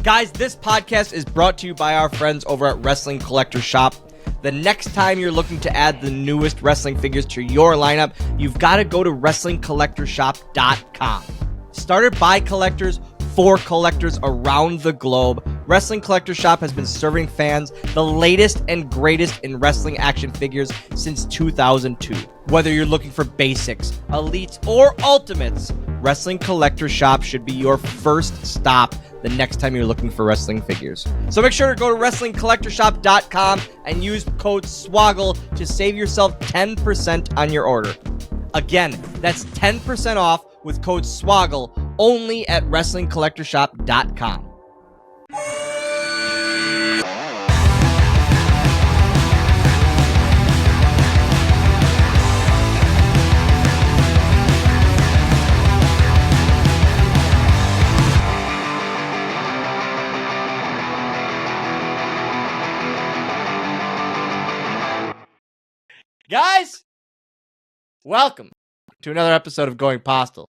Guys, this podcast is brought to you by our friends over at Wrestling Collector Shop. The next time you're looking to add the newest wrestling figures to your lineup, you've got to go to WrestlingCollectorShop.com. Started by collectors for collectors around the globe, Wrestling Collector Shop has been serving fans the latest and greatest in wrestling action figures since 2002. Whether you're looking for basics, elites, or ultimates, Wrestling Collector Shop should be your first stop the next time you're looking for wrestling figures. So make sure to go to WrestlingCollectorShop.com and use code SWOGGLE to save yourself 10% on your order. Again, that's 10% off with code SWOGGLE only at WrestlingCollectorShop.com. Guys, welcome to another episode of Going Postl.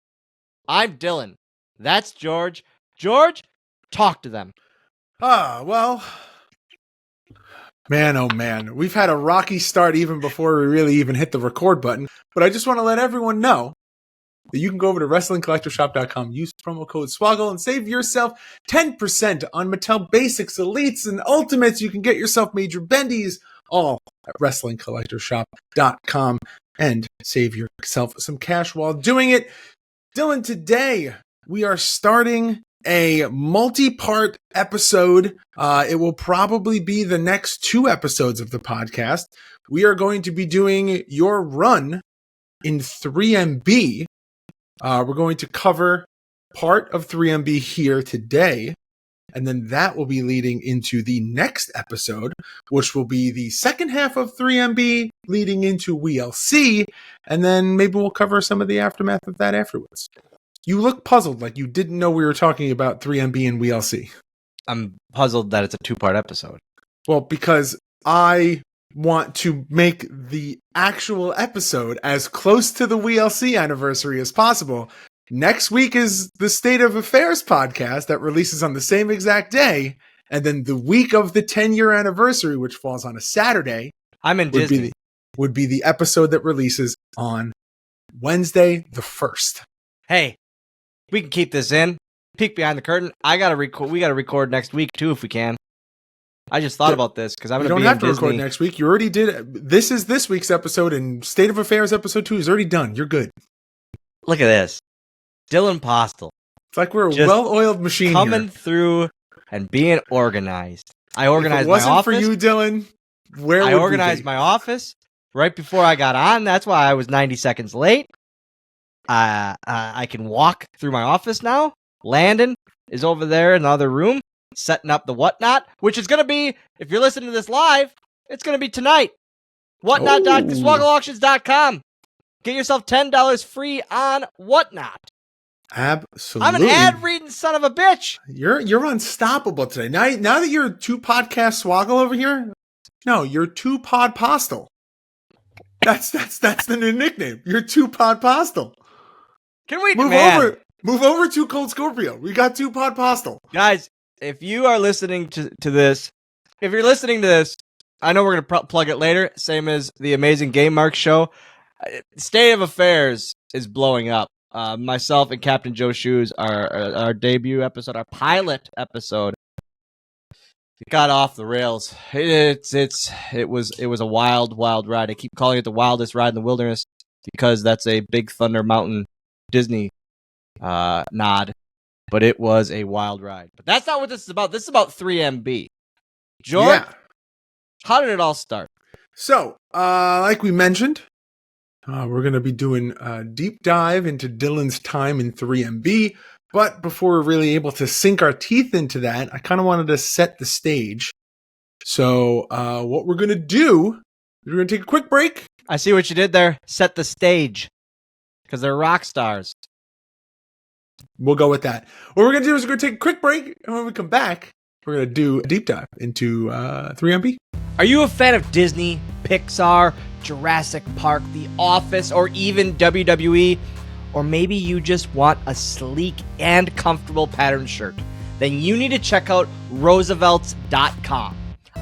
I'm Dylan. That's George. George, talk to them. Well, man, oh man. We've had a rocky start even before we really even hit the record button. But I just want to let everyone know that you can go over to WrestlingCollectorShop.com, use promo code SWOGGLE, and save yourself 10% on Mattel Basics, Elites, and Ultimates. You can get yourself Major Bendies, all at WrestlingCollectorShop.com, and save yourself some cash while doing it. Dylan, today we are starting a multi-part episode. It will probably be the next 2 episodes of the podcast. We are going to be doing your run in 3MB. We're going to cover part of 3MB here today, and then that will be leading into the next episode, which will be the second half of 3MB leading into WLC, and then maybe we'll cover some of the aftermath of that afterwards. You look puzzled, like you didn't know we were talking about 3MB and WLC. I'm puzzled that it's a 2-part episode. Well, because I want to make the actual episode as close to the WLC anniversary as possible. Next week is the State of Affairs podcast that releases on the same exact day. And then the week of the 10-year anniversary, which falls on a Saturday, I'm in Disney. Would be the episode that releases on Wednesday the 1st. Hey, we can keep this in. Peek behind the curtain. We got to record next week too if we can. I just thought about this because I'm going to be in Disney. You don't have to record next week. You already did. This is this week's episode, and State of Affairs episode 2 is already done. You're good. Look at this. Dylan Postl. It's like we're a well-oiled machine coming through and being organized. I organized my office. If it wasn't for you, Dylan, where would we be? I organized my office right before I got on. That's why I was 90 seconds late. I can walk through my office now. Landon is over there in the other room setting up the whatnot, which is going to be, if you're listening to this live, it's going to be tonight. Whatnot.swoggleauctions.com. Get yourself $10 free on whatnot. Absolutely. I'm an ad-reading son of a bitch. You're unstoppable today. Now that you're 2-podcast Swoggle over here, no, you're 2-pod Postl. That's the new nickname. You're 2-pod Postl. Can we move over to Cold Scorpio? We got 2-pod Postl. Guys, if you are listening to this, if you're listening to this, I know we're going to plug it later, same as the Amazing Game Mark show. State of Affairs is blowing up. Myself and Captain Joe Shoes, our debut episode, our pilot episode, it got off the rails. It was a wild ride. I keep calling it the wildest ride in the wilderness because that's a Big Thunder Mountain Disney nod, but it was a wild ride. But that's not what this is about. This is about 3MB. George, How did it all start? So, like we mentioned, we're going to be doing a deep dive into Dylan's time in 3MB. But before we're really able to sink our teeth into that, I kind of wanted to set the stage. So what we're going to do is we're going to take a quick break. I see what you did there. Set the stage. Because they're rock stars. We'll go with that. What we're going to do is we're going to take a quick break. And when we come back, we're going to do a deep dive into 3MB. Are you a fan of Disney, Pixar, Jurassic Park, The Office, or even WWE? Or maybe you just want a sleek and comfortable patterned shirt? then you need to check out Roosevelts.com.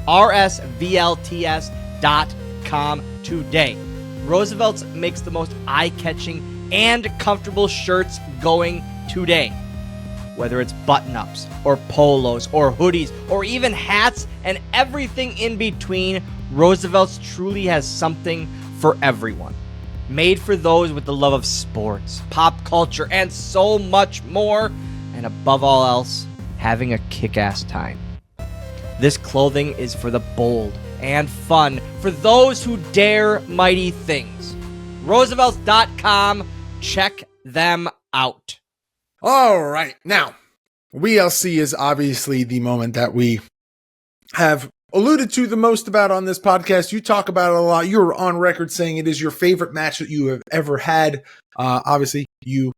RSVLTS.com today. Roosevelt's makes the most eye-catching and comfortable shirts going today. Whether it's button-ups or polos or hoodies or even hats and everything in between, Roosevelt's truly has something for everyone. Made for those with the love of sports, pop culture, and so much more. And above all else, having a kick-ass time. This clothing is for the bold and fun, for those who dare mighty things. Roosevelts.com. Check them out. All right. Now, WLC is obviously the moment that we have alluded to the most about on this podcast. You talk about it a lot. You're on record saying it is your favorite match that you have ever had. Obviously, you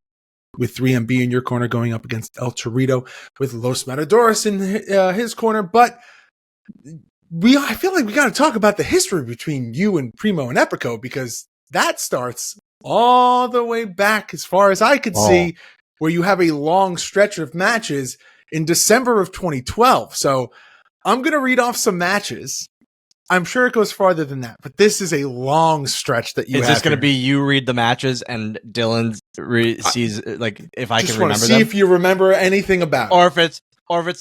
with 3MB in your corner going up against El Torito with Los Matadores in his corner. But I feel like we got to talk about the history between you and Primo and Epico, because that starts all the way back as far as I could see, where you have a long stretch of matches in December of 2012. So I'm going to read off some matches. I'm sure it goes farther than that, but this is a long stretch that you have. Is this going to be you read the matches and Dylan sees like if I can remember them? Just want to see if you remember anything about it. Or if it's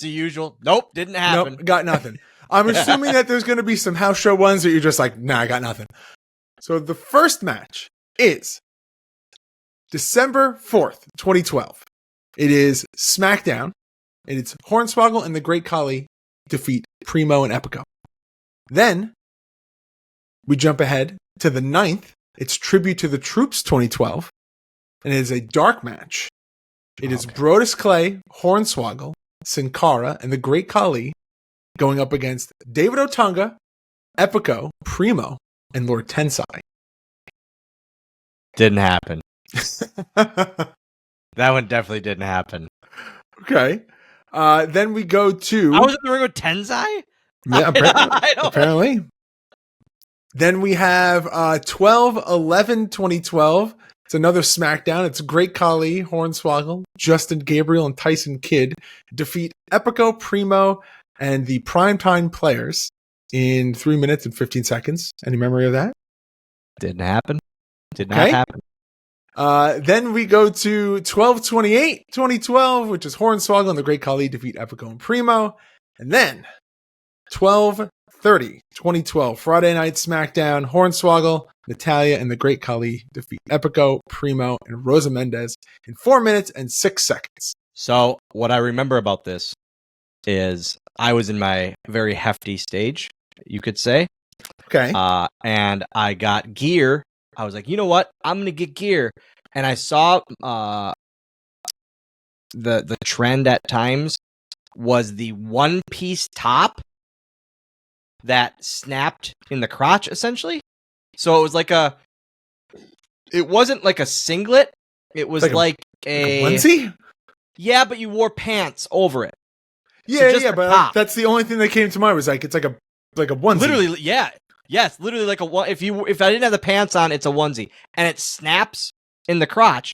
the usual. Nope, didn't happen. Nope, got nothing. I'm assuming that there's going to be some house show ones that you're just like, nah, I got nothing. So the first match is December 4th, 2012. It is SmackDown, and it's Hornswoggle and the Great Khali defeat Primo and Epico. Then we jump ahead to the 9th. It's Tribute to the Troops 2012, and it is a dark match. It is Brodus Clay, Hornswoggle, Sin Cara, and the Great Khali going up against David Otunga, Epico, Primo, and Lord Tensai. Didn't happen. That one definitely didn't happen. Okay. Then we go to... I was in the ring with Tensai? Yeah, apparently. Then we have 12/11/2012. It's another SmackDown. It's Great Khali, Hornswoggle, Justin Gabriel, and Tyson Kidd defeat Epico, Primo, and the Primetime Players in 3 minutes and 15 seconds. Any memory of that? Didn't happen. Did not happen. Then we go to 12/28/2012, which is Hornswoggle and the Great Khali defeat Epico and Primo. And then 12/30/2012, Friday Night SmackDown, Hornswoggle, Natalya, and the Great Khali defeat Epico, Primo, and Rosa Mendez in 4 minutes and 6 seconds. So what I remember about this is I was in my very hefty stage, you could say. Okay. And I got gear. I was like, you know what? I'm going to get gear. And I saw the trend at times was the one-piece top that snapped in the crotch, essentially. So it was like it wasn't like a singlet. It was like a onesie? Yeah, but you wore pants over it. Yeah, so but that's the only thing that came to mind was like, it's like a onesie. Literally, yeah. Yes, literally like a one. If I didn't have the pants on, it's a onesie, and it snaps in the crotch.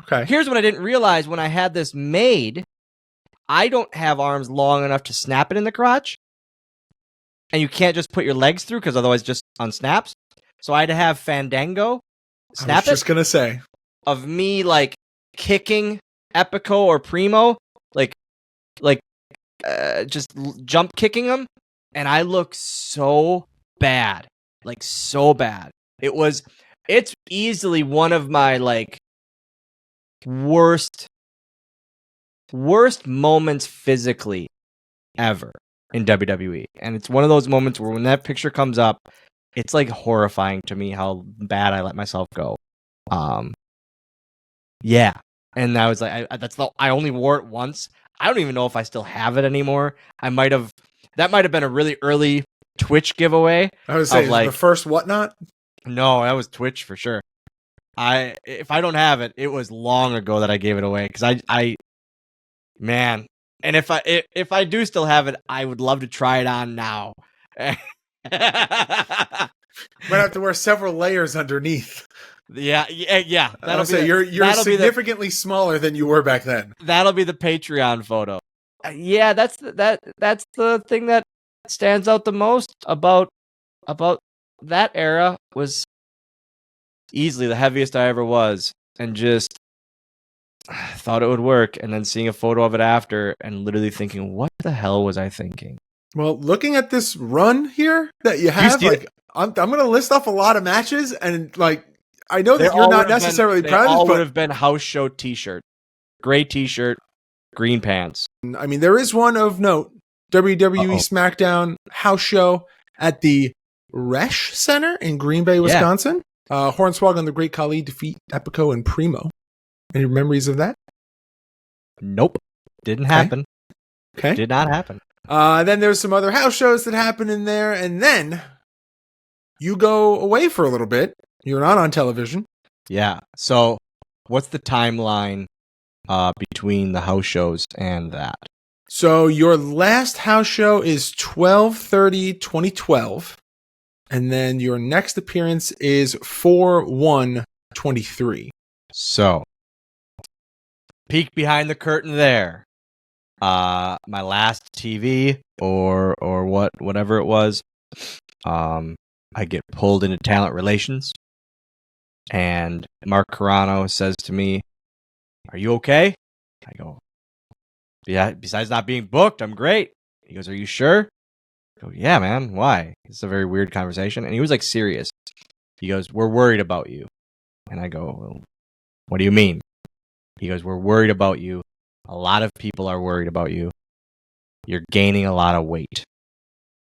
Okay. Here's what I didn't realize when I had this made: I don't have arms long enough to snap it in the crotch, and you can't just put your legs through because otherwise it just unsnaps. So I had to have Fandango snap it. I was just gonna say of me like kicking Epico or Primo, just jump kicking them, and I look so bad, like so bad. It's easily one of my like worst moments physically ever in WWE. And it's one of those moments where when that picture comes up, it's like horrifying to me how bad I let myself go. Yeah. And I was like, I only wore it once. I don't even know if I still have it anymore. That might have been a really early Twitch giveaway. I was saying like, the first whatnot. No, that was Twitch for sure. If I don't have it, it was long ago that I gave it away because man. And if I do still have it, I would love to try it on now. Might have to wear several layers underneath. Yeah. You're significantly smaller than you were back then. That'll be the Patreon photo. Yeah, that's the thing that stands out the most about that era. Was easily the heaviest I ever was, and just thought it would work, and then seeing a photo of it after and literally thinking, what the hell was I thinking? Well, looking at this run here that you have, I'm going to list off a lot of matches, and like I know that you're not necessarily proud of this, but would have been house show t-shirt, gray t-shirt, green pants. I mean, there is one of note: WWE SmackDown house show at the Resch Center in Green Bay, Wisconsin. Hornswoggle and the Great Khali defeat Epico and Primo. Any memories of that? Nope. Didn't happen. Okay. Did not happen. Then there's some other house shows that happen in there, and then you go away for a little bit. You're not on television. Yeah. So what's the timeline between the house shows and that? So your last house show is 12/30/2012, and then your next appearance is 4/1/23. So peek behind the curtain there. My last TV or whatever it was, I get pulled into talent relations, and Mark Carano says to me, "Are you okay?" I go, "Yeah, besides not being booked, I'm great." He goes, "Are you sure?" I go, "Yeah, man. Why?" It's a very weird conversation, and he was like serious. He goes, "We're worried about you." And I go, "Well, what do you mean?" He goes, "We're worried about you. A lot of people are worried about you. You're gaining a lot of weight."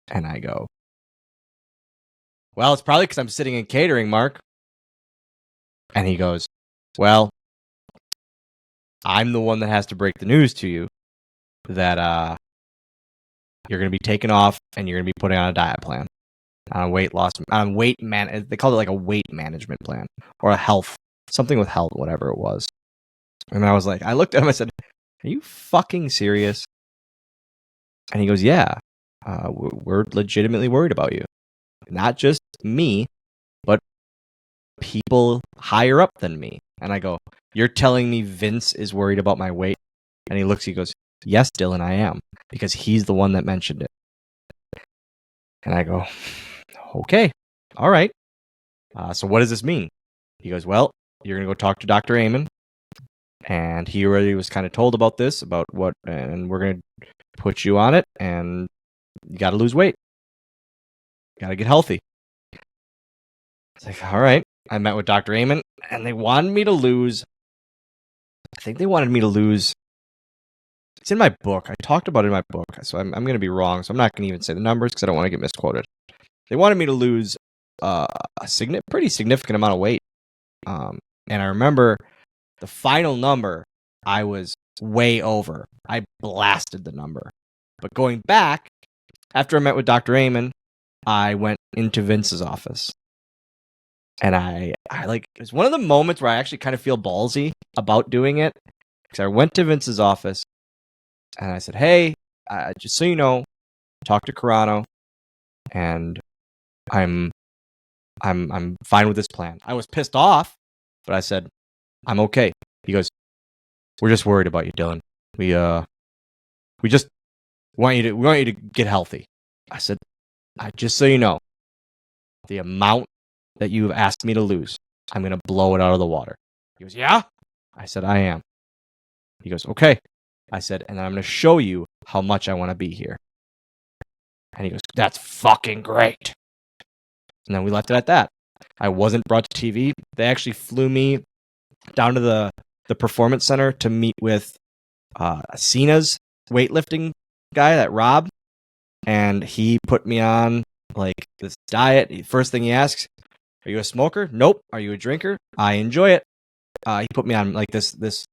And I go, "Well, it's probably because I'm sitting in catering, Mark." And he goes, "Well, I'm the one that has to break the news to you that you're going to be taken off and you're going to be putting on a diet plan, on a weight loss, on weight man. They called it like a weight management plan or a health, something with health, whatever it was." And I was like, I looked at him, I said, "Are you fucking serious?" And he goes, "Yeah, we're legitimately worried about you. Not just me, but people higher up than me." And I go, "You're telling me Vince is worried about my weight?" And he looks, he goes, "Yes, Dylan, I am, because he's the one that mentioned it." And I go, "Okay, all right. So what does this mean?" He goes, "Well, you're going to go talk to Dr. Amen. And he already was kind of told about this, about what, and we're going to put you on it, and you got to lose weight. Got to get healthy." It's like, all right. I met with Dr. Amen, and they wanted me to lose. I think they wanted me to lose. It's in my book. I talked about it in my book, so I'm going to be wrong. So I'm not going to even say the numbers because I don't want to get misquoted. They wanted me to lose a pretty significant amount of weight. And I remember the final number, I was way over. I blasted the number. But going back, after I met with Dr. Amen, I went into Vince's office. And I like, it was one of the moments where I actually kind of feel ballsy about doing it. Because I went to Vince's office and I said, "Hey, just so you know, talk to Carano, and I'm fine with this plan." I was pissed off, but I said, "I'm okay." He goes, "We're just worried about you, Dylan. We just want you to get healthy." I said, "Just so you know, the amount that you have asked me to lose, I'm going to blow it out of the water." He goes, "Yeah?" I said, "I am." He goes, "Okay." I said, "And I'm going to show you how much I want to be here." And he goes, "That's fucking great." And then we left it at that. I wasn't brought to TV. They actually flew me down to the performance center to meet with Cena's weightlifting guy, that Rob. And he put me on like this diet. First thing he asks, "Are you a smoker?" "Nope." "Are you a drinker?" "I enjoy it." He put me on like this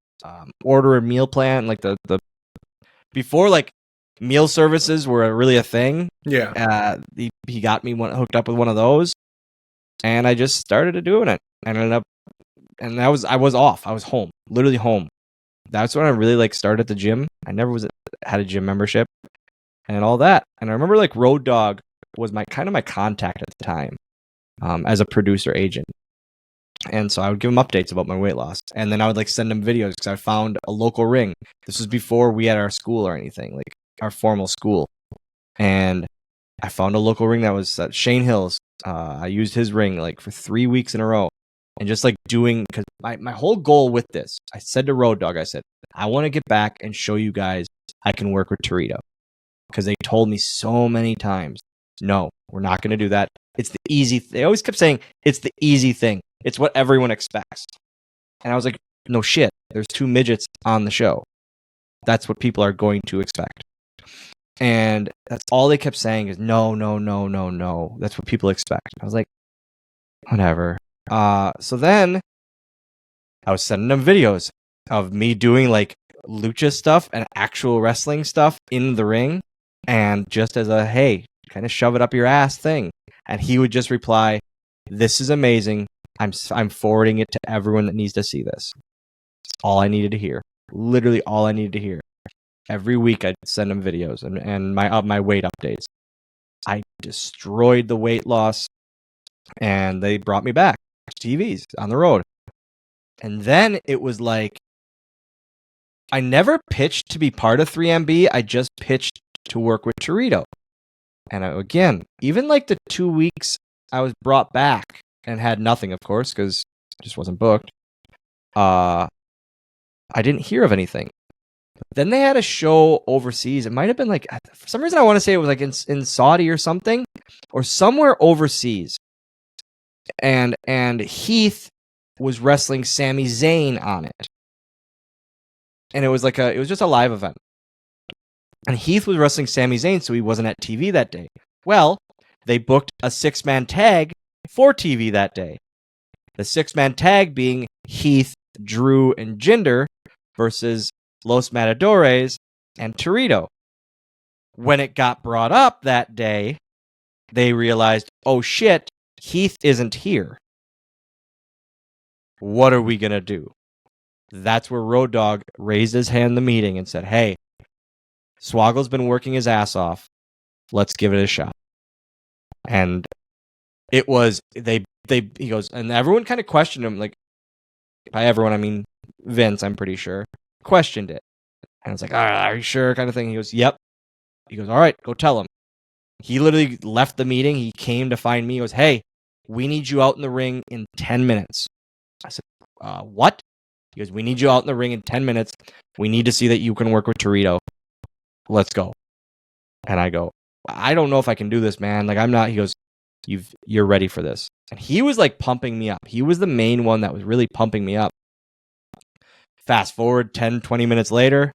order a meal plan, like the before like meal services were really a thing. Yeah. He got me hooked up with one of those, and I just started doing it. And ended up, and I was off. I was home, literally home. That's when I really like started the gym. I never had a gym membership and all that. And I remember like Road Dogg was my contact at the time, as a producer agent. And so I would give him updates about my weight loss. And then I would like send him videos because I found a local ring. This was before we had our school or anything, like our formal school. And I found a local ring that was at Shane Hills. I used his ring like for 3 weeks in a row. And just like doing, because my whole goal with this, I said to Road Dogg, I said, I want to get back and show you guys I can work with Torito. Because they told me so many times, no, we're not going to do that. It's the easy. They always kept saying, it's the easy thing. It's what everyone expects. And I was like, no shit. There's 2 midgets on the show. That's what people are going to expect. And that's all they kept saying is no, no, no, no, no. That's what people expect. I was like, whatever. So then I was sending them videos of me doing like lucha stuff and actual wrestling stuff in the ring. And just as a, hey, kind of shove it up your ass thing. And he would just reply, this is amazing. I'm forwarding it to everyone that needs to see this. It's all I needed to hear. Literally all I needed to hear. Every week I'd send him videos and my weight updates. I destroyed the weight loss and they brought me back to TVs on the road. And then it was like, I never pitched to be part of 3MB. I just pitched to work with Torito. And again, even like the 2 weeks I was brought back and had nothing, of course, because I just wasn't booked. I didn't hear of anything. Then they had a show overseas. It might have been like, for some reason I want to say it was like in Saudi or something, or somewhere overseas. And Heath was wrestling Sami Zayn on it. And it was just a live event. And Heath was wrestling Sami Zayn, so he wasn't at TV that day. Well, they booked a 6-man tag for TV that day. The 6-man tag being Heath, Drew, and Jinder versus Los Matadores and Torito. When it got brought up that day, they realized, oh shit, Heath isn't here. What are we going to do? That's where Road Dogg raised his hand in the meeting and said, hey, Swoggle's been working his ass off. Let's give it a shot. And it was, he goes, and everyone kind of questioned him, like, by everyone, I mean, Vince, I'm pretty sure, questioned it. And it's like, are you sure, kind of thing. He goes, yep. He goes, all right, go tell him. He literally left the meeting. He came to find me. He goes, hey, we need you out in the ring in 10 minutes. I said, what? He goes, we need you out in the ring in 10 minutes. We need to see that you can work with Torito. Let's go. And I go, I don't know if I can do this, man. Like, I'm not. He goes, you're ready for this. And he was like pumping me up. He was the main one that was really pumping me up. Fast forward 10, 20 minutes later,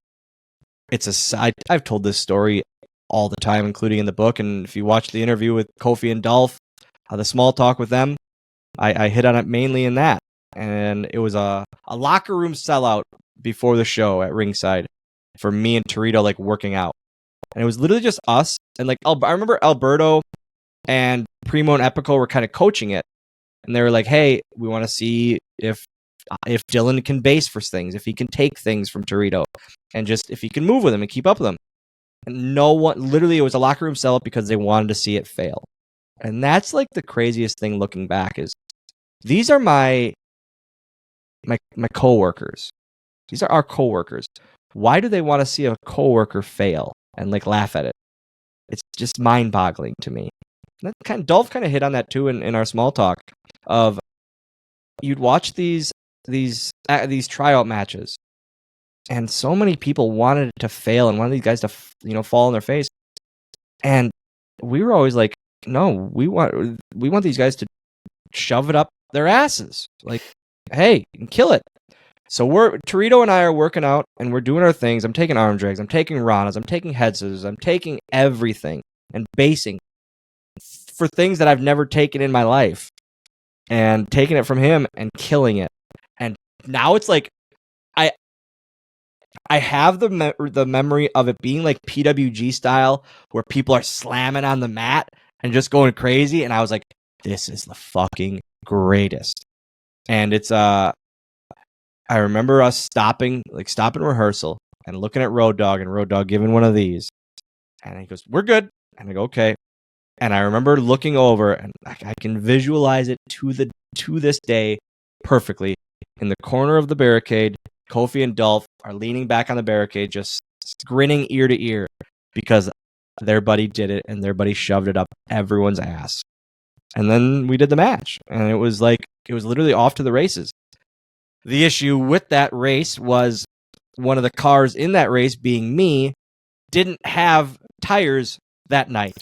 I've told this story all the time, including in the book. And if you watch the interview with Kofi and Dolph, the small talk with them, I hit on it mainly in that. And it was a locker room sellout before the show at ringside for me and Torito, like, working out. And it was literally just us. And like, I remember Alberto and Primo and Epico were kind of coaching it. And they were like, hey, we want to see if Dylan can base for things, if he can take things from Torito, and just if he can move with him and keep up with him. And no one, literally, it was a locker room sellout because they wanted to see it fail. And that's like the craziest thing looking back is these are my coworkers. These are our coworkers. Why do they want to see a coworker fail and like laugh at it? It's just mind-boggling to me. And Dolph kind of hit on that too in our small talk of you'd watch these tryout matches, and so many people wanted it to fail and wanted these guys to fall on their face, and we were always like, no, we want these guys to shove it up their asses. Like, hey, you can kill it. So Torito and I are working out and we're doing our things. I'm taking arm drags, I'm taking ranas, I'm taking head scissors, I'm taking everything and basing for things that I've never taken in my life, and taking it from him and killing it. And now it's like I have the memory of it being like PWG style where people are slamming on the mat and just going crazy, and I was like, this is the fucking greatest. And it's I remember us stopping rehearsal and looking at Road Dogg, and Road Dogg giving one of these. And he goes, we're good. And I go, okay. And I remember looking over, and I can visualize it to this day, perfectly. In the corner of the barricade, Kofi and Dolph are leaning back on the barricade, just grinning ear to ear because their buddy did it and their buddy shoved it up everyone's ass. And then we did the match, and it was literally off to the races. The issue with that race was one of the cars in that race, being me, didn't have tires that night,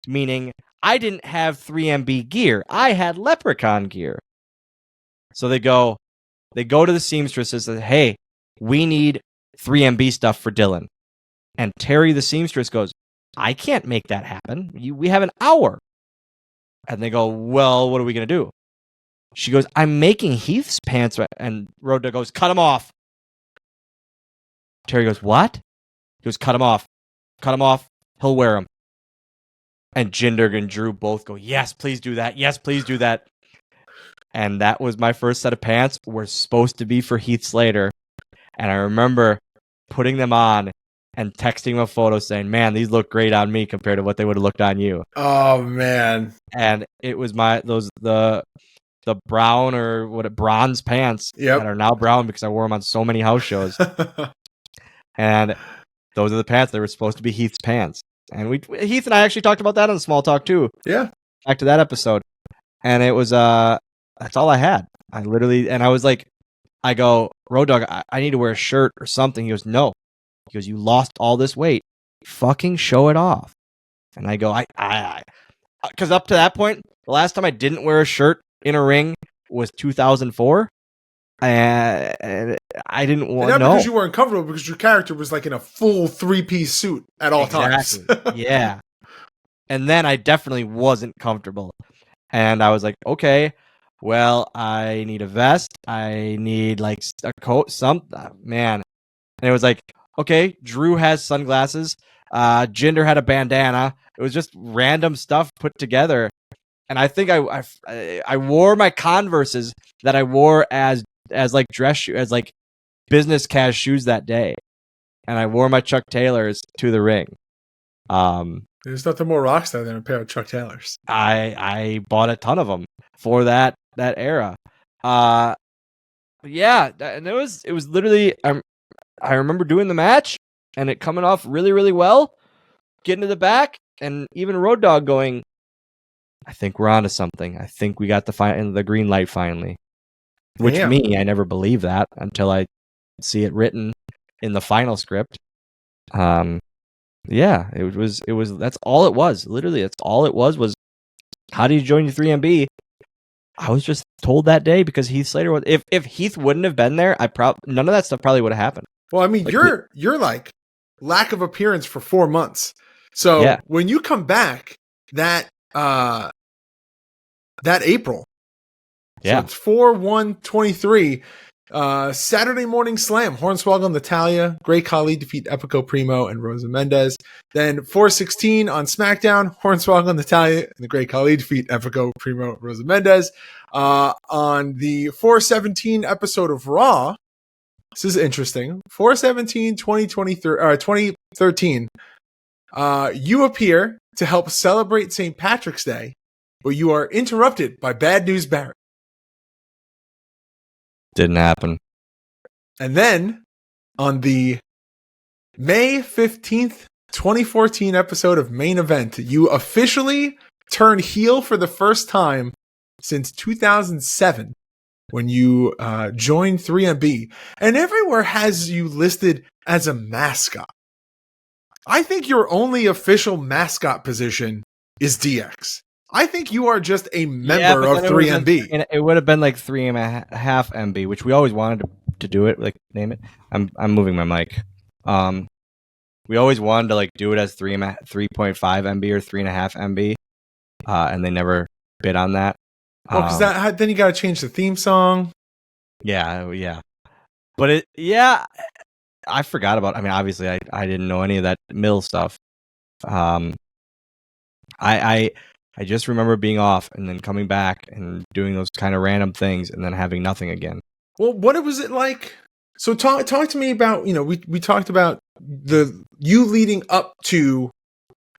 meaning I didn't have 3MB gear. I had Leprechaun gear. So they go to the seamstresses and say, hey, we need 3MB stuff for Dylan. And Terry, the seamstress, goes, I can't make that happen. We have an hour. And they go, well, what are we going to do? She goes, I'm making Heath's pants. And Road Dogg goes, cut him off. Terry goes, what? He goes, cut him off. Cut him off. He'll wear them. And Jinder and Drew both go, yes, please do that. Yes, please do that. And that was my first set of pants. Were supposed to be for Heath Slater. And I remember putting them on and texting him a photo saying, man, these look great on me compared to what they would have looked on you. Oh, man. And it was the brown or bronze pants that are now brown because I wore them on so many house shows. And those are the pants that were supposed to be Heath's pants. And Heath and I actually talked about that on the Small Talk too. Yeah. Back to that episode. And it was, that's all I had. I was like, I go, Road Dogg, I need to wear a shirt or something. He goes, no. He goes, you lost all this weight. Fucking show it off. And I go, because up to that point, the last time I didn't wear a shirt in a ring was 2004. And I didn't want to know. Not because you weren't comfortable, because your character was like in a full 3-piece suit at all times. Yeah. And then I definitely wasn't comfortable. And I was like, okay, well, I need a vest. I need like a coat, man. And it was like, okay, Drew has sunglasses. Jinder had a bandana. It was just random stuff put together. And I think I wore my Converses that I wore as like dress shoes, as like business cash shoes that day. And I wore my Chuck Taylors to the ring. There's nothing more rockstar than a pair of Chuck Taylors. I bought a ton of them for that era. Yeah, and it was literally, I remember doing the match and it coming off really, really well, getting to the back, and even Road Dogg going, I think we're onto something. I think we got the green light finally. Which I never believed that until I see it written in the final script. Yeah, it was, that's all it was. Literally, that's all it was how do you join your 3MB? I was just told that day because Heath Slater was, if Heath wouldn't have been there, none of that stuff probably would have happened. Well, I mean, like, you're like lack of appearance for 4 months. So when you come back that April, so it's 4/1/23, Saturday Morning Slam, Hornswoggle and Natalya, Great Khali defeat Epico Primo and Rosa Mendez. Then 4/16 on SmackDown, Hornswoggle and Natalya and the Great Khali defeat Epico Primo and Rosa Mendez. On the 4/17 episode of Raw, this is interesting, 4/17/2013, you appear to help celebrate St. Patrick's Day, but you are interrupted by Bad News Barrett. Didn't happen. And then on the May 15th, 2014 episode of Main Event, you officially turn heel for the first time since 2007 when you joined 3MB. And everywhere has you listed as a mascot. I think your only official mascot position is DX. I think you are just a member of 3MB. It would have been like 3.5 MB, which we always wanted to do it, like name it. I'm moving my mic. We always wanted to like do it as 3.5 MB or 3.5 MB, and they never bid on that. Well, because then you got to change the theme song. Yeah. But I forgot about. I mean, obviously, I didn't know any of that mill stuff. I just remember being off and then coming back and doing those kind of random things and then having nothing again. Well, what was it like? So talk to me about, we talked about you leading up to,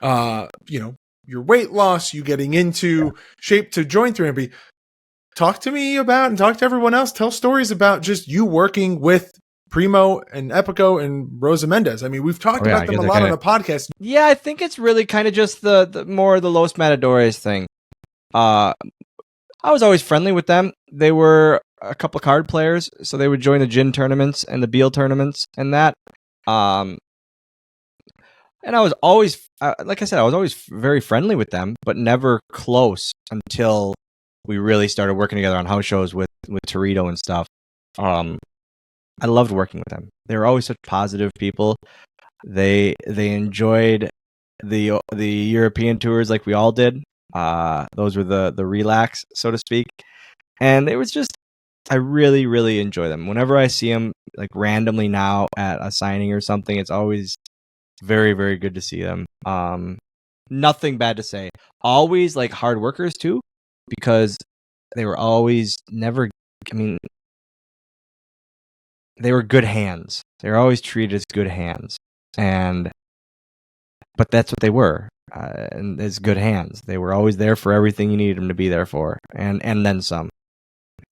your weight loss, you getting into shape to join 3MB. talk to me about and talk to everyone else. Tell stories about just you working with Primo and Epico and Rosa Mendez. I mean, we've talked about them a lot on the podcast. Yeah, I think it's really kind of just the more the Los Matadores thing. I was always friendly with them. They were a couple card players, so they would join the gin tournaments and the Beal tournaments and that. And I was always, like I said, I was always very friendly with them, but never close until we really started working together on house shows with Torito and stuff. I loved working with them. They were always such positive people. They enjoyed the European tours like we all did. Those were the relax, so to speak. And it was just, I really, really enjoy them. Whenever I see them like randomly now at a signing or something, it's always very, very good to see them. Nothing bad to say. Always like hard workers too, because they were always never, I mean, they were good hands. They were always treated as good hands. But that's what they were. And as good hands. They were always there for everything you needed them to be there for. And then some.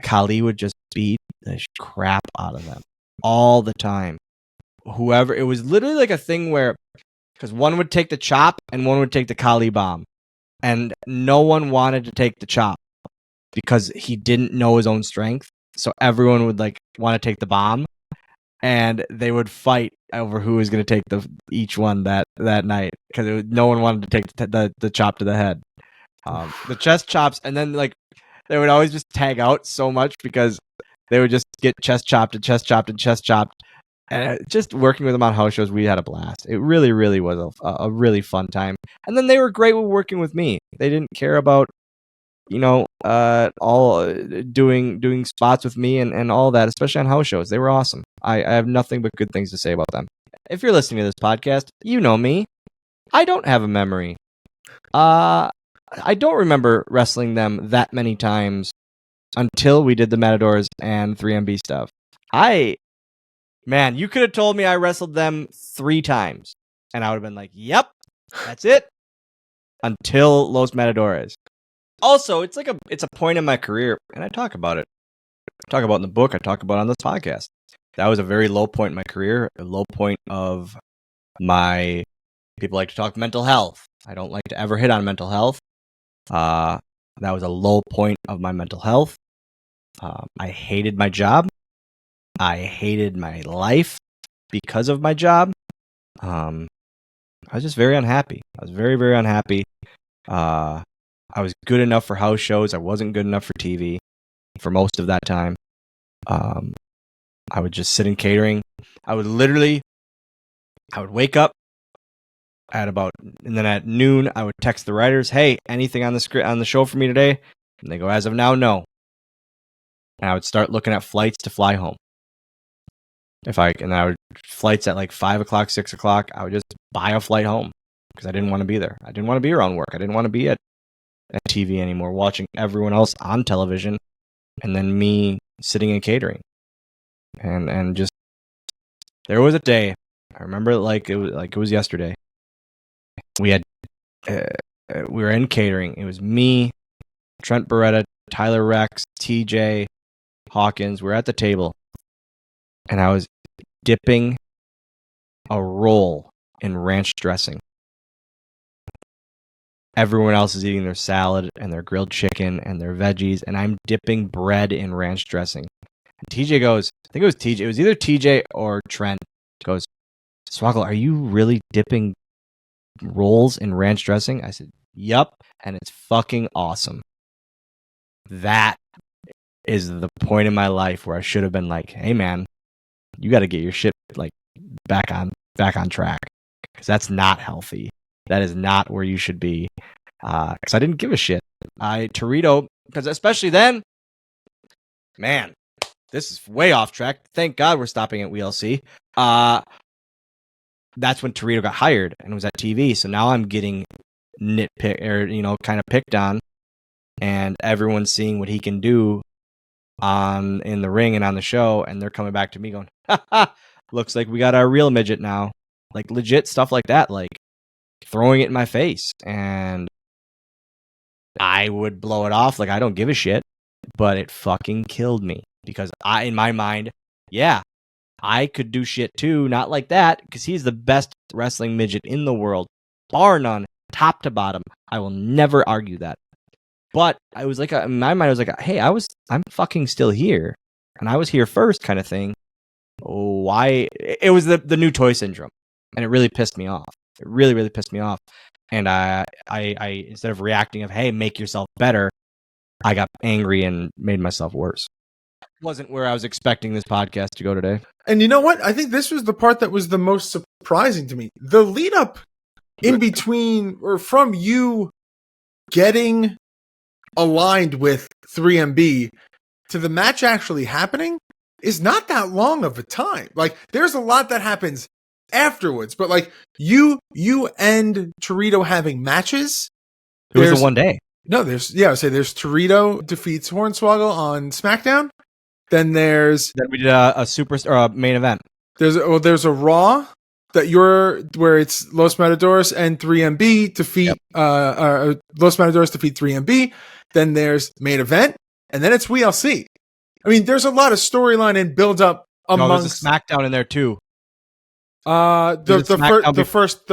Kali would just beat the crap out of them all the time. Whoever, it was literally like a thing where, because one would take the chop and one would take the Kali bomb. And no one wanted to take the chop because he didn't know his own strength. So everyone would like want to take the bomb. And they would fight over who was going to take each one that night because no one wanted to take the chop to the head, the chest chops, and then like they would always just tag out so much because they would just get chest chopped and chest chopped and chest chopped. And just working with them on house shows, we had a blast. It really, really was a really fun time. And then they were great with working with me. They didn't care about all doing spots with me and all that, especially on house shows. They were awesome. I have nothing but good things to say about them. If you're listening to this podcast, you know me. I don't have a memory. I don't remember wrestling them that many times until we did the Matadors and 3MB stuff. Man, you could have told me I wrestled them 3 times, and I would have been like, yep, that's it. Until Los Matadores. Also, it's a point in my career, and I talk about it. I talk about it in the book. I talk about it on this podcast. That was a very low point in my career, a low point of my. People like to talk mental health. I don't like to ever hit on mental health. That was a low point of my mental health. I hated my job. I hated my life because of my job. I was just very unhappy. I was very, very unhappy. I was good enough for house shows. I wasn't good enough for TV for most of that time. I would just sit in catering. I would wake up and then at noon, I would text the writers, "Hey, anything on the show for me today?" And they go, "As of now, no." And I would start looking at flights to fly home. Flights at like 5 o'clock, 6 o'clock, I would just buy a flight home because I didn't want to be there. I didn't want to be around work. I didn't want to be at TV anymore, watching everyone else on television, and then me sitting in catering. And just there was a day I remember it was yesterday. We were in catering. It was me, Trent Beretta, Tyler Rex, TJ Hawkins. We're at the table, and I was dipping a roll in ranch dressing. Everyone else is eating their salad and their grilled chicken and their veggies, and I'm dipping bread in ranch dressing. And TJ goes, I think it was TJ. It was either TJ or Trent. Goes, "Swoggle, are you really dipping rolls in ranch dressing?" I said, "Yup," and it's fucking awesome. That is the point in my life where I should have been like, "Hey man, you got to get your shit like back on track, because that's not healthy. That is not where you should be." Because I didn't give a shit. Torito, because especially then, man, this is way off track. Thank God we're stopping at WLC. That's when Torito got hired and was at TV. So now I'm getting nitpicked or kind of picked on, and everyone's seeing what he can do in the ring and on the show, and they're coming back to me going, "Ha ha, looks like we got our real midget now." Like legit stuff like that, like throwing it in my face, and I would blow it off like I don't give a shit. but it fucking killed me because in my mind, yeah, I could do shit too. Not like that, because he's the best wrestling midget in the world, bar none, top to bottom. I will never argue that. But I was like, in my mind, I was like, hey, I'm fucking still here, and I was here first, kind of thing. Oh, why? It was the new toy syndrome, and it really pissed me off. It really, really pissed me off. And I instead of reacting of, hey, make yourself better, I got angry and made myself worse. Wasn't where I was expecting this podcast to go today. And you know what? I think this was the part that was the most surprising to me. The lead up in between, or from you getting aligned with 3MB to the match actually happening is not that long of a time. Like, there's a lot that happens afterwards, but like you and Torito having matches. It was a one day. No, there's Torito defeats Hornswoggle on SmackDown. Then we did a superstar main event. There's a Raw that where it's Los Matadores and 3MB defeat Los Matadores defeat 3MB. Then there's main event, and then it's WLC. I mean, there's a lot of storyline and build up amongst. There's a SmackDown in there too. The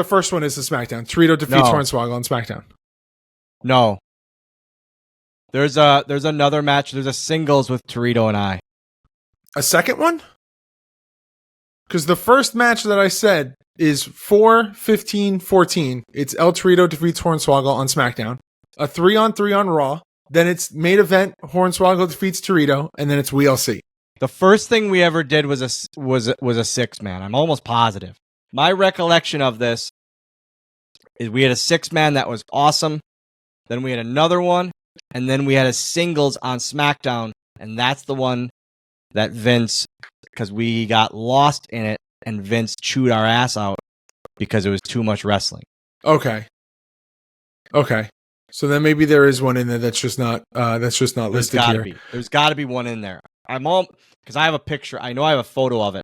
first one is the SmackDown. Torito defeats Hornswoggle on SmackDown. No. There's another match. There's a singles with Torito and I. A second one? Because the first match that I said is 4-15-14. It's El Torito defeats Hornswoggle on SmackDown. A 3-on-3 on Raw. Then it's main event, Hornswoggle defeats Torito, and then it's WLC. The first thing we ever did was a 6-man. I'm almost positive. My recollection of this is we had a 6-man that was awesome. Then we had another one, and then we had a singles on SmackDown, and that's the one that Vince, because we got lost in it, and Vince chewed our ass out because it was too much wrestling. Okay. So then maybe there is one in there that's just not listed here. There's got to be one in there. Because I have a picture. I know I have a photo of it,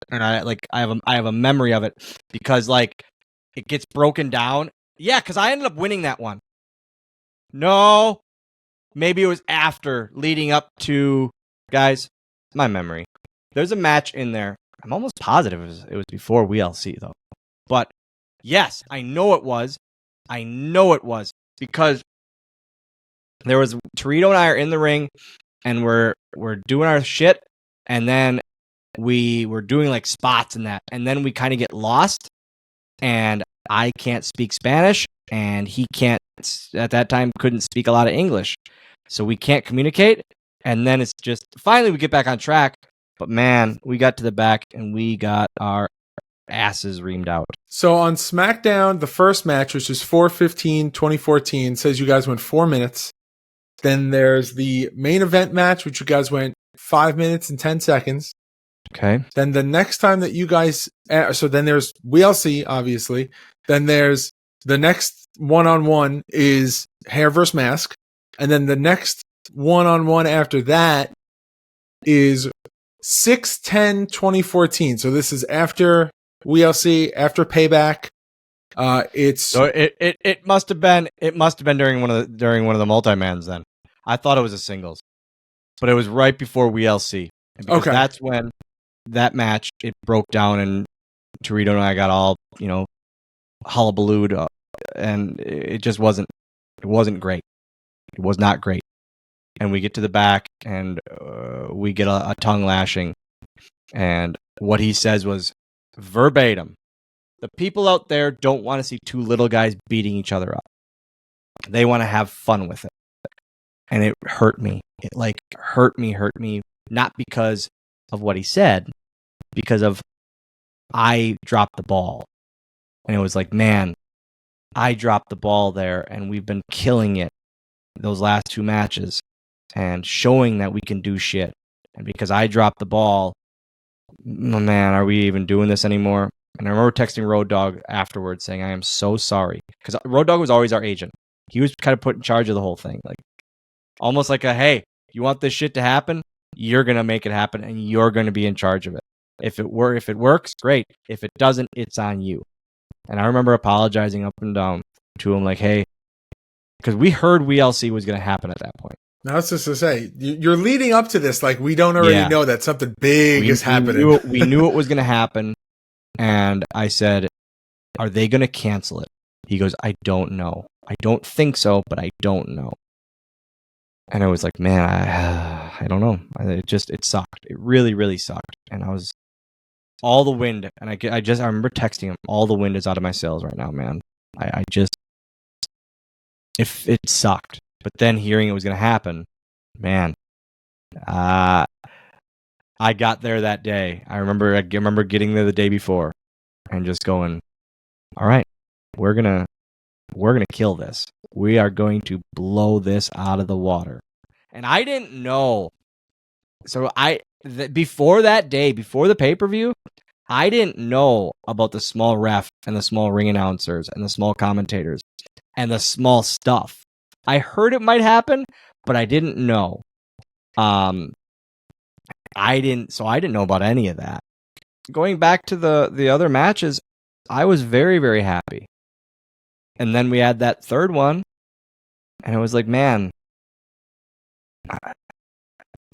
and I have a memory of it because like it gets broken down. Yeah, because I ended up winning that one. No, maybe it was after, leading up to, guys. My memory. There's a match in there. I'm almost positive it was before WLC though. But yes, I know it was because there was Torito and I are in the ring, and we're doing our shit, and then we were doing like spots and that, and then we kind of get lost, and I can't speak Spanish, and he can't at that time couldn't speak a lot of English, so we can't communicate. And then it's just, finally we get back on track. But man, we got to the back and we got our asses reamed out. So on SmackDown, the first match, which is 4/15/2014, says you guys went 4 minutes. Then there's the main event match, which you guys went 5 minutes and 10 seconds. Okay. Then the next time that you guys, so then there's WLC, obviously. Then there's the next one-on-one is hair versus mask. And then the next one-on-one after that is 6/10/2014. So this is after WLC, after Payback. It must have been during one of the multi-mans then. I thought it was a singles, but it was right before WLC. Because that's when that match it broke down, and Torito and I got all hullabalooed, and it just wasn't great. It was not great. And we get to the back, and we get a tongue lashing. And what he says was verbatim: the people out there don't want to see two little guys beating each other up. They want to have fun with it. And it hurt me. It hurt me. Not because of what he said, because of I dropped the ball. And it was like, man, I dropped the ball there, and we've been killing it those last 2 matches and showing that we can do shit. And because I dropped the ball, man, are we even doing this anymore? And I remember texting Road Dogg afterwards saying, I am so sorry. Because Road Dogg was always our agent. He was kind of put in charge of the whole thing. Like, almost like hey, you want this shit to happen? You're going to make it happen, and you're going to be in charge of it. If it works, great. If it doesn't, it's on you. And I remember apologizing up and down to him, like, hey, because we heard WLC was going to happen at that point. Now, I was just to say, you're leading up to this like we don't already Yeah. know that something big is happening. We knew it was going to happen. And I said, are they going to cancel it? He goes, I don't know. I don't think so, but I don't know. And I was like, man, I don't know. It sucked. It really, really sucked. And I was all the wind. And I remember texting him, all the wind is out of my sails right now, man. If it sucked. But then hearing it was going to happen, man, I got there that day. I remember getting there the day before and just going, all right, we're going to kill this. We are going to blow this out of the water. And I didn't know. So before that day, before the pay-per-view, I didn't know about the small ref and the small ring announcers and the small commentators and the small stuff. I heard it might happen, but I didn't know. I didn't know about any of that. Going back to the other matches, I was very, very happy. And then we had that third one, and I was like, man,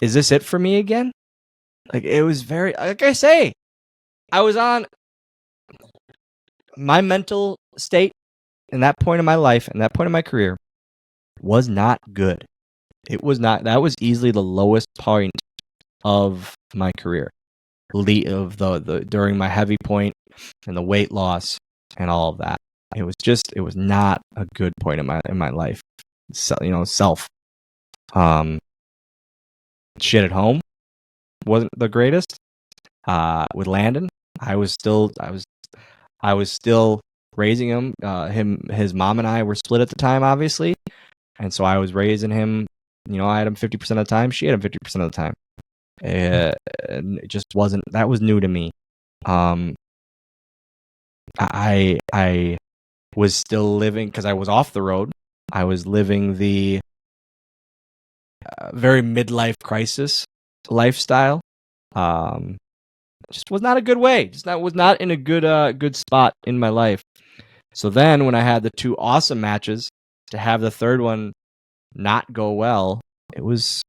is this it for me again? Like, it was very, like I say, I was on my mental state in that point of my life and that point of my career was not good. It was not. That was easily the lowest point of my career, of the during my heavy point and the weight loss and all of that. It was not a good point in my life. So, self shit at home wasn't the greatest. With Landon, I was still raising him. His mom and I were split at the time, obviously, and so I was raising him. I had him 50% of the time. She had him 50% of the time. And it just wasn't. That was new to me. I was still living, because I was off the road. I was living the very midlife crisis lifestyle. Just was not a good way. Was not in a good spot in my life. So then, when I had the two awesome matches, to have the third one not go well, it was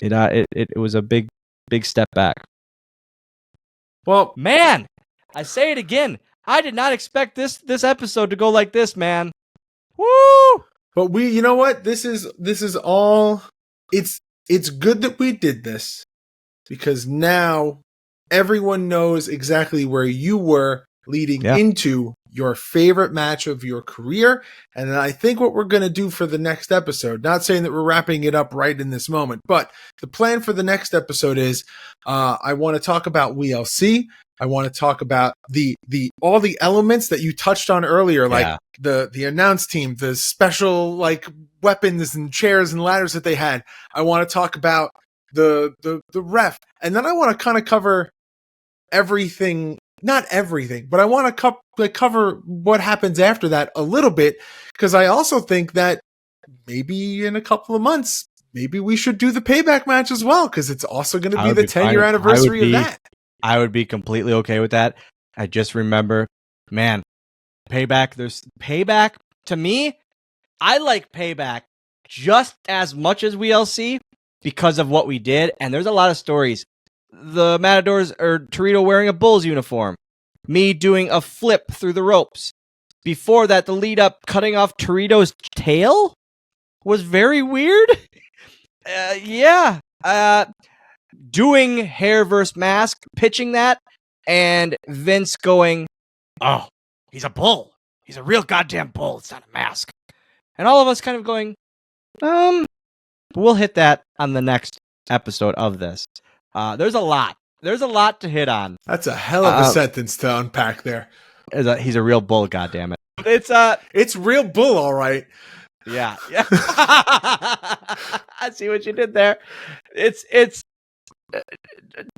a big step back. Well, man, I say it again. I did not expect this episode to go like this, man. Woo! But you know what? This is all. It's good that we did this, because now everyone knows exactly where you were leading into your favorite match of your career. And I think what we're going to do for the next episode, not saying that we're wrapping it up right in this moment, but the plan for the next episode is I want to talk about WLC. I want to talk about all the elements that you touched on earlier, like the announce team, the special like weapons and chairs and ladders that they had. I want to talk about the ref, and then I want to kind of cover everything. Not everything, but I want to cover what happens after that a little bit, because I also think that maybe in a couple of months, maybe we should do the payback match as well, because it's also going to be the 10-year anniversary of that. I would be completely okay with that. I just remember, man, payback. There's payback to me. I like payback just as much as WLC because of what we did, and there's a lot of stories. The Matadors, or Torito wearing a Bulls uniform. Me doing a flip through the ropes. Before that, the lead up cutting off Torito's tail was very weird. Doing hair versus mask, pitching that, and Vince going, oh, he's a bull. He's a real goddamn bull. It's not a mask. And all of us kind of going, we'll hit that on the next episode of this. There's a lot. There's a lot to hit on. That's a hell of a sentence to unpack there. He's a real bull, goddammit. It's real bull, all right. Yeah. I see what you did there. It's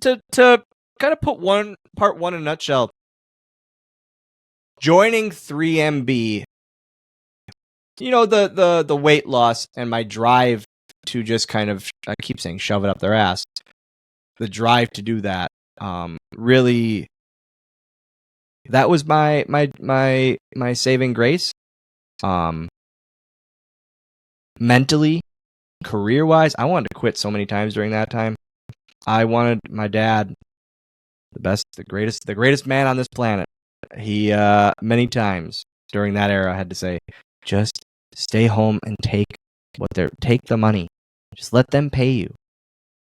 to kind of put part one in a nutshell. Joining 3MB, the weight loss and my drive to just kind of, I keep saying shove it up their ass. The drive to do that, really, that was my saving grace. Mentally, career-wise, I wanted to quit so many times during that time. I wanted my dad, the greatest man on this planet. He many times during that era had to say, just stay home and take the money. Just let them pay you.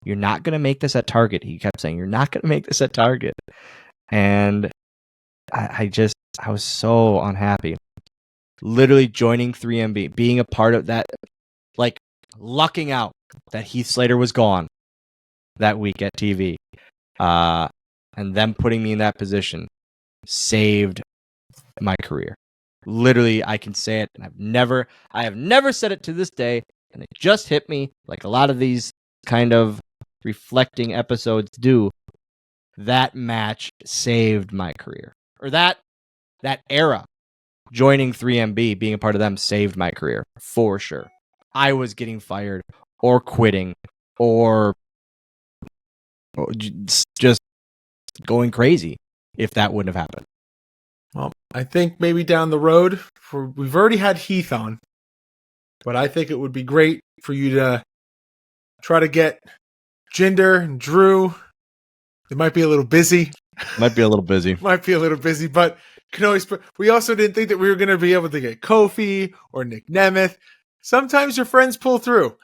You're not going to make this at Target. He kept saying, you're not going to make this at Target. And I was so unhappy. Literally joining 3MB, being a part of that, like lucking out that Heath Slater was gone that week at TV. And them putting me in that position saved my career. Literally, I can say it, and I have never said it to this day, and it just hit me like a lot of these kind of reflecting episodes do. That match saved my career. Or that era, joining 3MB, being a part of them, saved my career, for sure. I was getting fired, or quitting, or just going crazy if that wouldn't have happened. Well, I think maybe down the road, we've already had Heath on, but I think it would be great for you to try to get Jinder and Drew. They might be a little busy. Might be a little busy, but can always. We also didn't think that we were going to be able to get Kofi or Nick Nemeth. Sometimes your friends pull through,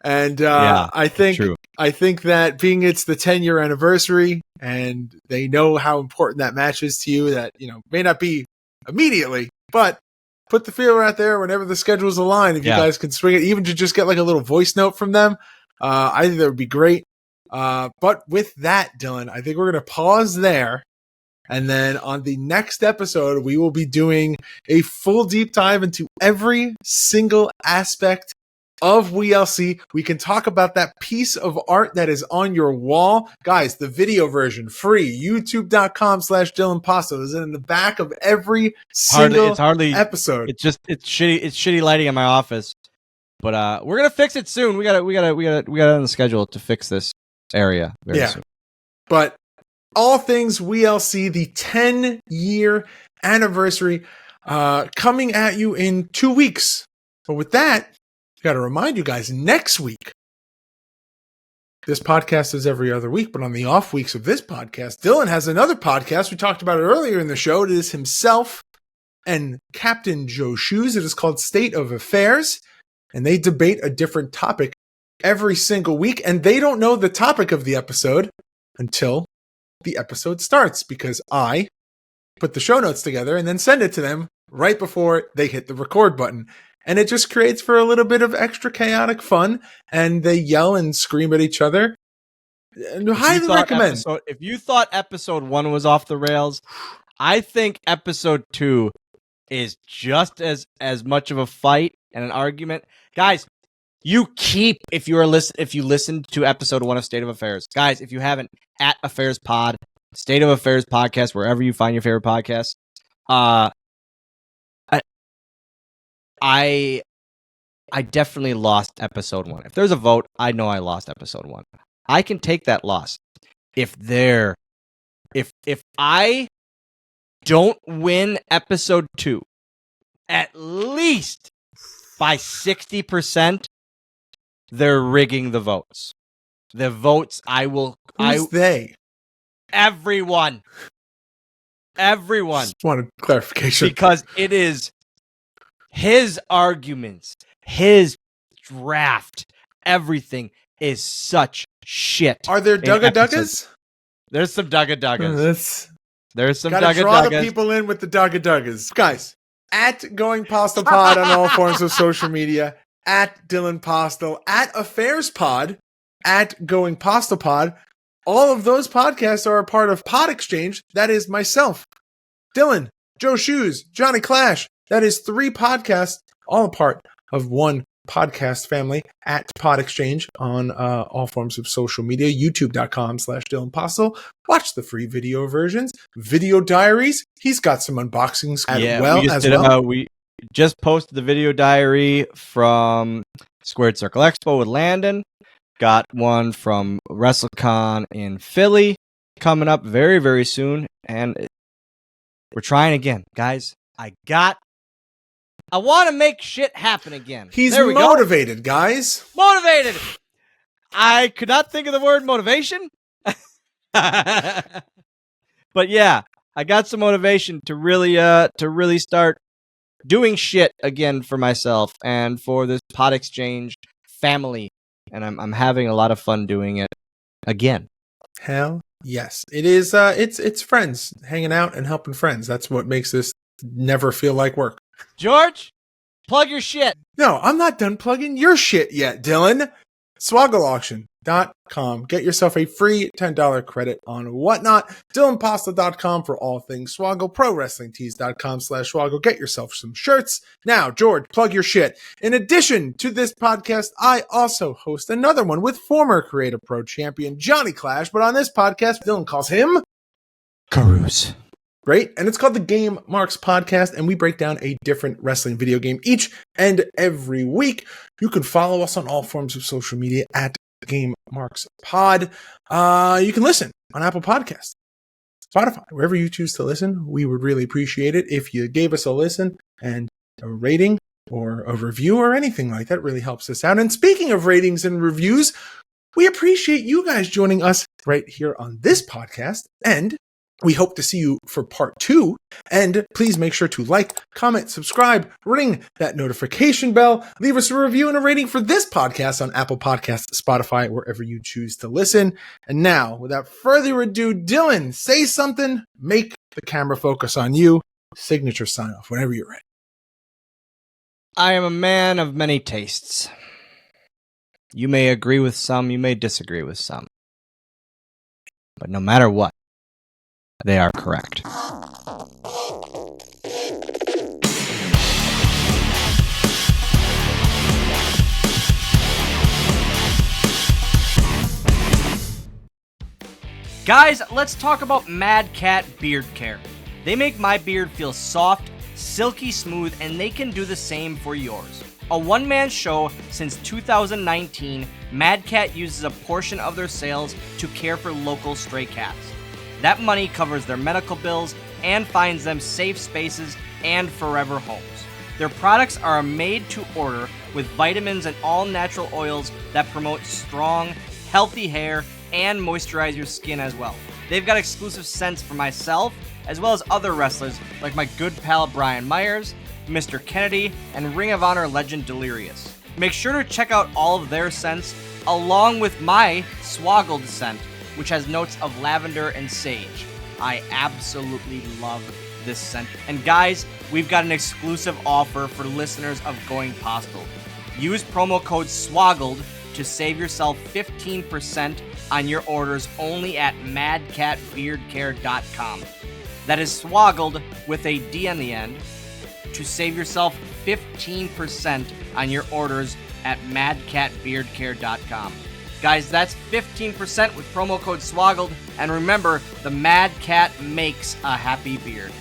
and I think that being it's the 10-year anniversary, and they know how important that match is to you. That may not be immediately, but put the feeler out there whenever the schedules align. If you guys can swing it, even to just get like a little voice note from them, I think that would be great. But with that, Dylan, I think we're going to pause there. And then on the next episode, we will be doing a full deep dive into every single aspect of WeLC. We can talk about that piece of art that is on your wall. Guys, the video version, free, youtube.com/Dylan Postl is in the back of every single episode. It's shitty lighting in my office. But we're going to fix it soon. We got on the schedule to fix this area very soon. But all things WeLC, the 10-year anniversary, coming at you in 2 weeks. But with that, I got to remind you guys, next week, this podcast is every other week, but on the off weeks of this podcast, Dylan has another podcast. We talked about it earlier in the show. It is himself and Captain Joe Shoes. It is called State of Affairs, and they debate a different topic every single week, and they don't know the topic of the episode until the episode starts, because I put the show notes together and then send it to them right before they hit the record button. And it just creates for a little bit of extra chaotic fun, and they yell and scream at each other. Highly recommend. If you thought episode 1 was off the rails, I think episode 2 is just as much of a fight and an argument. Guys, if you listened to episode 1 of State of Affairs, guys, if you haven't, at Affairs Pod, State of Affairs podcast, wherever you find your favorite podcast. I definitely lost episode 1. If there's a vote, I know I lost episode 1. I can take that loss. If I don't win episode 2, at least by 60%, they're rigging the votes. The votes Who's they? Everyone. Just wanted clarification. Because it is his arguments, his draft, everything is such shit. Are there Dugga-Duggas? There's some Dugga-Duggas. There's some Dugga-Duggas. Gotta draw the people in with the Dugga-Duggas. Guys, at Going Postl Pod on all forms of social media, at Dylan Postl, at Affairs Pod, at Going Postl Pod. All of those podcasts are a part of PodXchange. That is myself, Dylan, Joe Shoes, Johnny Clash. That is 3 podcasts, all a part of one podcast family at PodXchange on all forms of social media, youtube.com/Dylan Postl. Watch the free video versions, video diaries. He's got some unboxings as well. We just posted the video diary from Squared Circle Expo with Landon. Got one from WrestleCon in Philly coming up very, very soon. And we're trying again. Guys, I got I want to make shit happen again. He's there we motivated, guys. Motivated. I could not think of the word motivation. But yeah, I got some motivation to really start doing shit again for myself and for this PodXchange family, and I'm having a lot of fun doing it again. Hell yes, it is. It's friends hanging out and helping friends. That's what makes this never feel like work. George, plug your shit. No, I'm not done plugging your shit yet, Dylan. SwoggleAuction.com. Get yourself a free $10 credit on whatnot. DylanPostl.com for all things Swoggle. ProWrestlingTees.com/Swoggle. Get yourself some shirts. Now, George, plug your shit. In addition to this podcast, I also host another one with former Creative Pro champion Johnny Clash, but on this podcast, Dylan calls him Carouse. Great. And it's called the Game Marks Podcast, and we break down a different wrestling video game each and every week. You can follow us on all forms of social media at Game Marks Pod. You can listen on Apple Podcasts, Spotify, wherever you choose to listen. We would really appreciate it if you gave us a listen and a rating or a review or anything like that. Really helps us out. And speaking of ratings and reviews, we appreciate you guys joining us right here on this podcast, and we hope to see you for part 2. And please make sure to like, comment, subscribe, ring that notification bell, leave us a review and a rating for this podcast on Apple Podcasts, Spotify, wherever you choose to listen. And now, without further ado, Dylan, say something, make the camera focus on you. Signature sign off whenever you're ready. I am a man of many tastes. You may agree with some, you may disagree with some. But no matter what, they are correct. Guys, let's talk about Mad Cat Beard Care. They make my beard feel soft, silky smooth, and they can do the same for yours. A one-man show since 2019, Mad Cat uses a portion of their sales to care for local stray cats. That money covers their medical bills and finds them safe spaces and forever homes. Their products are made to order with vitamins and all-natural oils that promote strong, healthy hair and moisturize your skin as well. They've got exclusive scents for myself, as well as other wrestlers like my good pal Brian Myers, Mr. Kennedy, and Ring of Honor legend Delirious. Make sure to check out all of their scents, along with my Swoggle scent, which has notes of lavender and sage. I absolutely love this scent. And guys, we've got an exclusive offer for listeners of Going Postl. Use promo code SWOGGLED to save yourself 15% on your orders only at madcatbeardcare.com. That is Swoggled with a D on the end to save yourself 15% on your orders at madcatbeardcare.com. Guys, that's 15% with promo code SWOGGLED. And remember, the Mad Cat makes a happy beard.